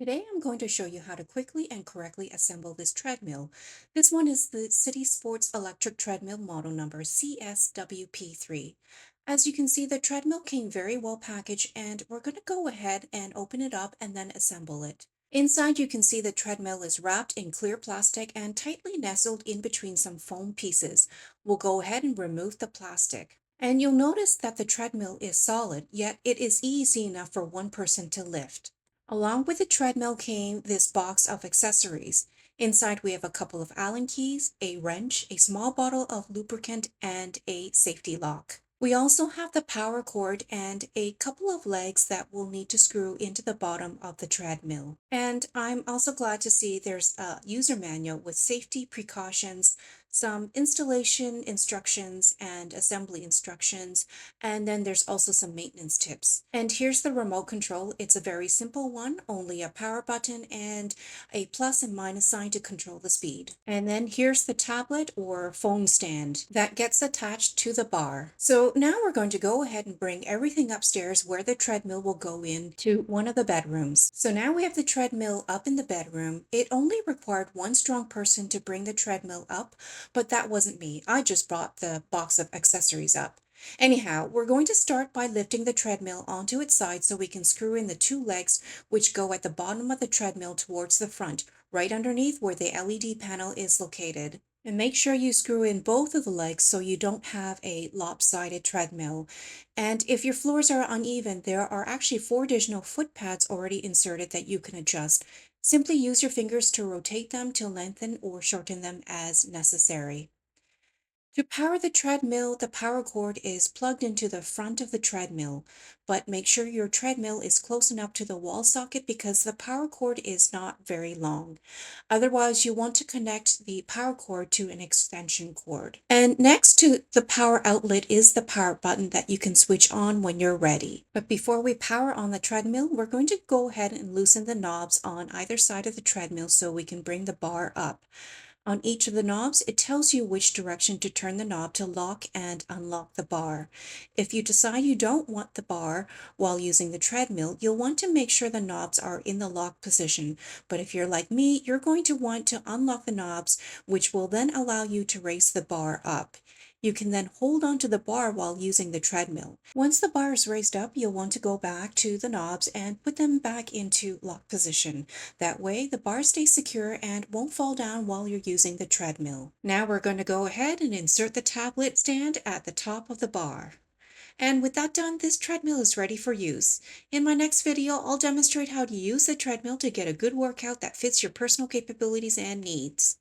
Today I'm going to show you how to quickly and correctly assemble this treadmill. This one is the CitySports electric treadmill model number CSWP3. As you can see, the treadmill came very well packaged and we're going to go ahead and open it up and then assemble it. Inside you can see the treadmill is wrapped in clear plastic and tightly nestled in between some foam pieces. We'll go ahead and remove the plastic. And you'll notice that the treadmill is solid, yet it is easy enough for one person to lift. Along with the treadmill came this box of accessories. Inside we have a couple of Allen keys, a wrench, a small bottle of lubricant, and a safety lock. We also have the power cord and a couple of legs that we'll need to screw into the bottom of the treadmill. And I'm also glad to see there's a user manual with safety precautions, some installation instructions and assembly instructions, and then there's also some maintenance tips. And here's the remote control. It's a very simple one, only a power button and a plus and minus sign to control the speed. And then here's the tablet or phone stand that gets attached to the bar. So now we're going to go ahead and bring everything upstairs where the treadmill will go into one of the bedrooms. So now we have the treadmill up in the bedroom. It only required one strong person to bring the treadmill up, but that wasn't me. I just brought the box of accessories up. Anyhow, we're going to start by lifting the treadmill onto its side so we can screw in the two legs which go at the bottom of the treadmill towards the front, right underneath where the LED panel is located. And make sure you screw in both of the legs so you don't have a lopsided treadmill. And if your floors are uneven, there are actually 4 additional foot pads already inserted that you can adjust. Simply use your fingers to rotate them to lengthen or shorten them as necessary. To power the treadmill, the power cord is plugged into the front of the treadmill, but make sure your treadmill is close enough to the wall socket because the power cord is not very long. Otherwise, you want to connect the power cord to an extension cord. And next to the power outlet is the power button that you can switch on when you're ready. But before we power on the treadmill, we're going to go ahead and loosen the knobs on either side of the treadmill so we can bring the bar up. On each of the knobs, it tells you which direction to turn the knob to lock and unlock the bar. If you decide you don't want the bar while using the treadmill, you'll want to make sure the knobs are in the lock position. But if you're like me, you're going to want to unlock the knobs, which will then allow you to raise the bar up. You can then hold onto the bar while using the treadmill. Once the bar is raised up, you'll want to go back to the knobs and put them back into lock position. That way, the bar stays secure and won't fall down while you're using the treadmill. Now we're going to go ahead and insert the tablet stand at the top of the bar. And with that done, this treadmill is ready for use. In my next video, I'll demonstrate how to use the treadmill to get a good workout that fits your personal capabilities and needs.